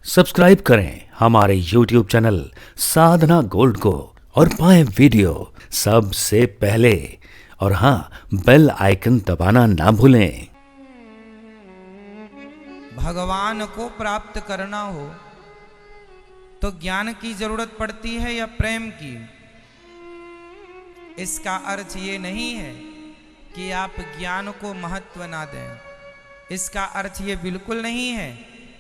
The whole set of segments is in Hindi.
सब्सक्राइब करें हमारे YouTube चैनल साधना गोल्ड को और पाएं वीडियो सबसे पहले। और हाँ, बेल आइकन दबाना ना भूलें। भगवान को प्राप्त करना हो तो ज्ञान की जरूरत पड़ती है या प्रेम की? इसका अर्थ ये नहीं है कि आप ज्ञान को महत्व ना दें। इसका अर्थ ये बिल्कुल नहीं है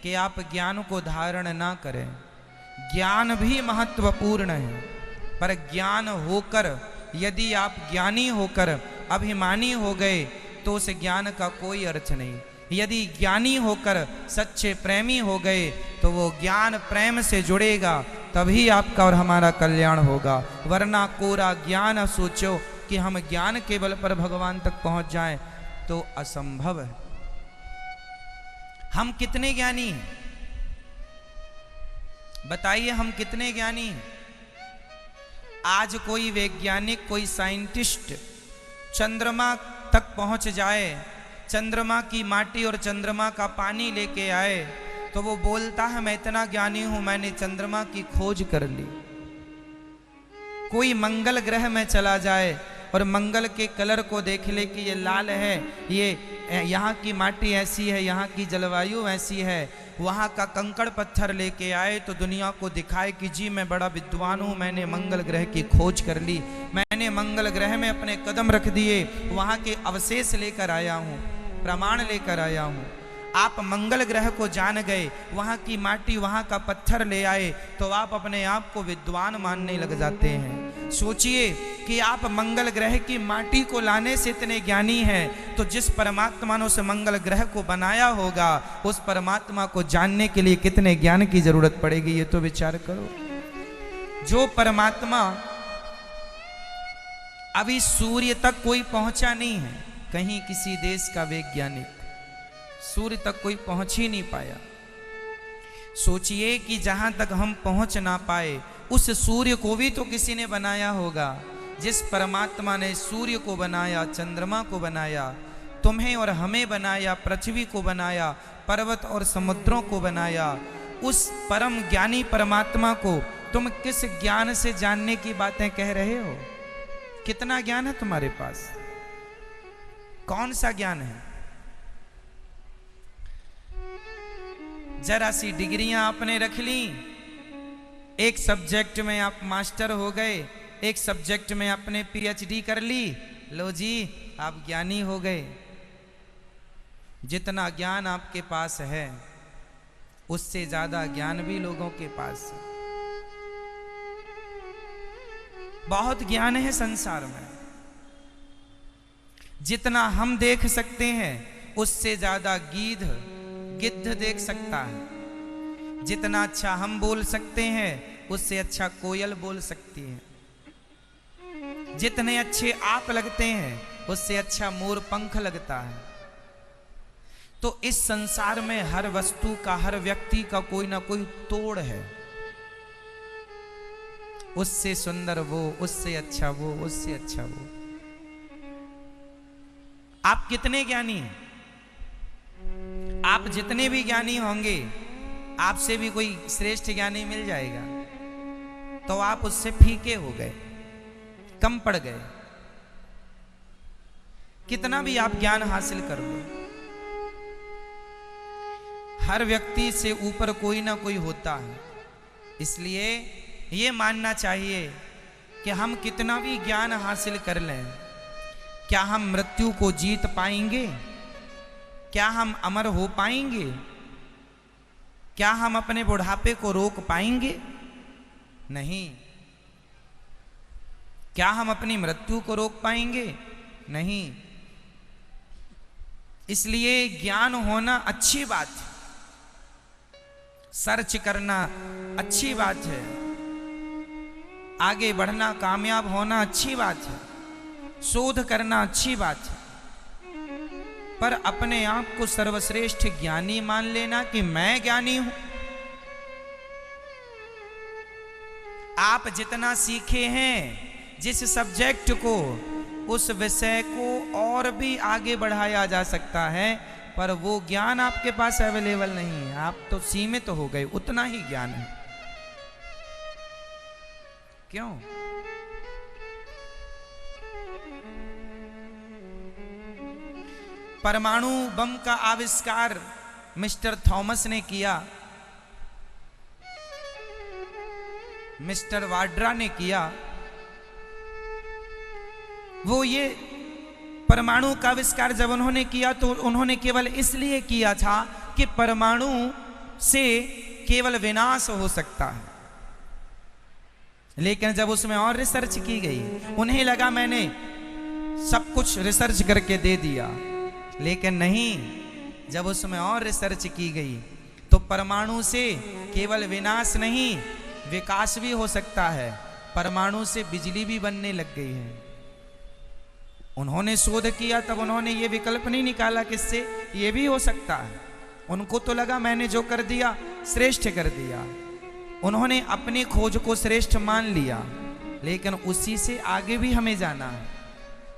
कि आप ज्ञान को धारण ना करें। ज्ञान भी महत्वपूर्ण है, पर ज्ञान होकर यदि आप ज्ञानी होकर अभिमानी हो गए तो उस ज्ञान का कोई अर्थ नहीं। यदि ज्ञानी होकर सच्चे प्रेमी हो गए तो वो ज्ञान प्रेम से जुड़ेगा, तभी आपका और हमारा कल्याण होगा। वरना कोरा ज्ञान सोचो कि हम ज्ञान के बल पर भगवान तक पहुंच जाएं तो असंभव है। हम कितने ज्ञानी हैं? बताइए, हम कितने ज्ञानी हैं? आज कोई वैज्ञानिक, कोई साइंटिस्ट चंद्रमा तक पहुंच जाए, चंद्रमा की माटी और चंद्रमा का पानी लेके आए, तो वो बोलता है मैं इतना ज्ञानी हूं, मैंने चंद्रमा की खोज कर ली। कोई मंगल ग्रह में चला जाए और मंगल के कलर को देख ले कि ये लाल है, ये यहाँ की माटी ऐसी है, यहाँ की जलवायु ऐसी है, वहाँ का कंकड़ पत्थर लेके आए तो दुनिया को दिखाए कि जी मैं बड़ा विद्वान हूँ, मैंने मंगल ग्रह की खोज कर ली, मैंने मंगल ग्रह में अपने कदम रख दिए, वहाँ के अवशेष लेकर आया हूँ, प्रमाण लेकर आया हूँ। आप मंगल ग्रह को जान गए, वहाँ की माटी, वहाँ का पत्थर ले आए, तो आप अपने आप को विद्वान मानने लग जाते हैं। सोचिए कि आप मंगल ग्रह की माटी को लाने से इतने ज्ञानी हैं, तो जिस परमात्मा ने उस मंगल ग्रह को बनाया होगा, उस परमात्मा को जानने के लिए कितने ज्ञान की जरूरत पड़ेगी, ये तो विचार करो। जो परमात्मा अभी सूर्य तक कोई पहुंचा नहीं है, कहीं किसी देश का वैज्ञानिक सूर्य तक कोई पहुंच ही नहीं पाया। सोचिए कि जहां तक हम पहुंच ना पाए, उस सूर्य को भी तो किसी ने बनाया होगा। जिस परमात्मा ने सूर्य को बनाया, चंद्रमा को बनाया, तुम्हें और हमें बनाया, पृथ्वी को बनाया, पर्वत और समुद्रों को बनाया, उस परम ज्ञानी परमात्मा को तुम किस ज्ञान से जानने की बातें कह रहे हो? कितना ज्ञान है तुम्हारे पास? कौन सा ज्ञान है? जरा सी डिग्रियां आपने रख ली, एक सब्जेक्ट में आप मास्टर हो गए, एक सब्जेक्ट में आपने पीएचडी कर ली, लो जी आप ज्ञानी हो गए। जितना ज्ञान आपके पास है उससे ज्यादा ज्ञान भी लोगों के पास है। बहुत ज्ञान है संसार में, जितना हम देख सकते हैं उससे ज्यादा गिद्ध देख सकता है। जितना अच्छा हम बोल सकते हैं उससे अच्छा कोयल बोल सकती है। जितने अच्छे आप लगते हैं उससे अच्छा मोर पंख लगता है। तो इस संसार में हर वस्तु का, हर व्यक्ति का कोई ना कोई तोड़ है। उससे सुंदर वो, उससे अच्छा वो, उससे अच्छा वो। आप कितने ज्ञानी हैं? आप जितने भी ज्ञानी होंगे, आपसे भी कोई श्रेष्ठ ज्ञानी मिल जाएगा तो आप उससे फीके हो गए, कम पड़ गए। कितना भी आप ज्ञान हासिल कर लो, हर व्यक्ति से ऊपर कोई ना कोई होता है। इसलिए ये मानना चाहिए कि हम कितना भी ज्ञान हासिल कर लें, क्या हम मृत्यु को जीत पाएंगे? क्या हम अमर हो पाएंगे? क्या हम अपने बुढ़ापे को रोक पाएंगे? नहीं। क्या हम अपनी मृत्यु को रोक पाएंगे? नहीं। इसलिए ज्ञान होना अच्छी बात है, सर्च करना अच्छी बात है, आगे बढ़ना, कामयाब होना अच्छी बात है, शोध करना अच्छी बात है, पर अपने आप को सर्वश्रेष्ठ ज्ञानी मान लेना कि मैं ज्ञानी हूं। आप जितना सीखे हैं जिस सब्जेक्ट को, उस विषय को और भी आगे बढ़ाया जा सकता है, पर वो ज्ञान आपके पास अवेलेबल नहीं है। आप तो सीमित हो गए, उतना ही ज्ञान है। क्यों? परमाणु बम का आविष्कार मिस्टर थॉमस ने किया, मिस्टर वाड्रा ने किया। वो ये परमाणु का आविष्कार जब उन्होंने किया तो उन्होंने केवल इसलिए किया था कि परमाणु से केवल विनाश हो सकता है। लेकिन जब उसमें और रिसर्च की गई, उन्हें लगा मैंने सब कुछ रिसर्च करके दे दिया, लेकिन नहीं। जब उसमें और रिसर्च की गई तो परमाणु से केवल विनाश नहीं, विकास भी हो सकता है। परमाणु से बिजली भी बनने लग गई है। उन्होंने शोध किया तब उन्होंने ये विकल्प नहीं निकाला कि इससे ये भी हो सकता है। उनको तो लगा मैंने जो कर दिया श्रेष्ठ कर दिया। उन्होंने अपनी खोज को श्रेष्ठ मान लिया, लेकिन उसी से आगे भी हमें जाना है,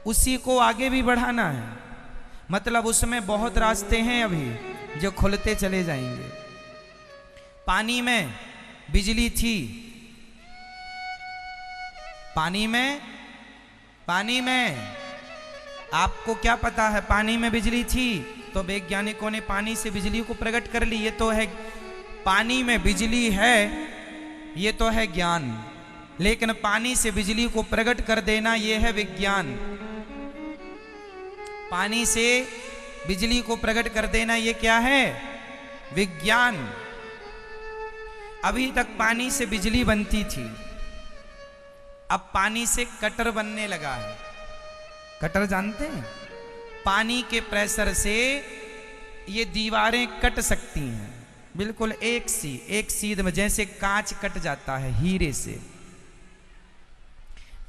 उसी को आगे भी बढ़ाना है। मतलब उसमें बहुत रास्ते हैं अभी जो खुलते चले जाएंगे। पानी में बिजली थी, पानी में आपको क्या पता है? पानी में बिजली थी तो वैज्ञानिकों ने पानी से बिजली को प्रकट कर ली। ये तो है, पानी में बिजली है, ये तो है ज्ञान। लेकिन पानी से बिजली को प्रकट कर देना ये है विज्ञान। पानी से बिजली को प्रकट कर देना ये क्या है? विज्ञान। अभी तक पानी से बिजली बनती थी, अब पानी से कटर बनने लगा है। कटर जानते हैं? पानी के प्रेशर से ये दीवारें कट सकती हैं, बिल्कुल एक सीध में, जैसे कांच कट जाता है हीरे से।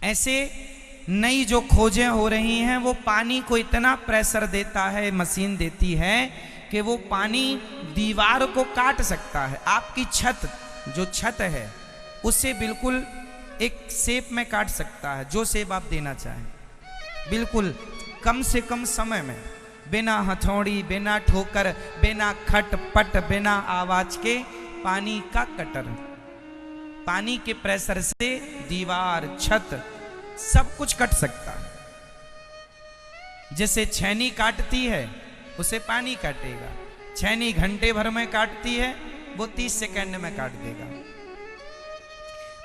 ऐसे नई जो खोजें हो रही हैं वो पानी को इतना प्रेशर देता है, मशीन देती है कि वो पानी दीवार को काट सकता है। आपकी छत, जो छत है उसे बिल्कुल एक शेप में काट सकता है, जो शेप आप देना चाहें। बिल्कुल कम से कम समय में, बिना हथौड़ी, बिना ठोकर, बिना खटपट, बिना आवाज के पानी का कटर। पानी के प्रेशर से दीवार, छत, सब कुछ कट सकता है। जैसे छेनी काटती है उसे पानी काटेगा। छेनी घंटे भर में काटती है, वो 30 सेकंड में काट देगा।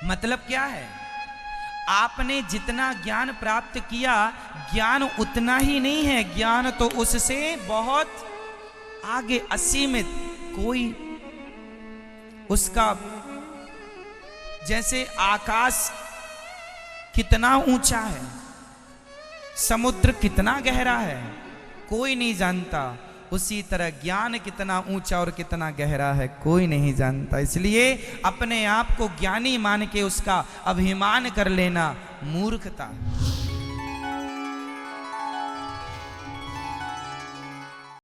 मतलब क्या है? आपने जितना ज्ञान प्राप्त किया, ज्ञान उतना ही नहीं है, ज्ञान तो उससे बहुत आगे, असीमित। कोई उसका, जैसे आकाश कितना ऊंचा है, समुद्र कितना गहरा है, कोई नहीं जानता। उसी तरह ज्ञान कितना ऊंचा और कितना गहरा है, कोई नहीं जानता। इसलिए अपने आप को ज्ञानी मान के उसका अभिमान कर लेना मूर्खता।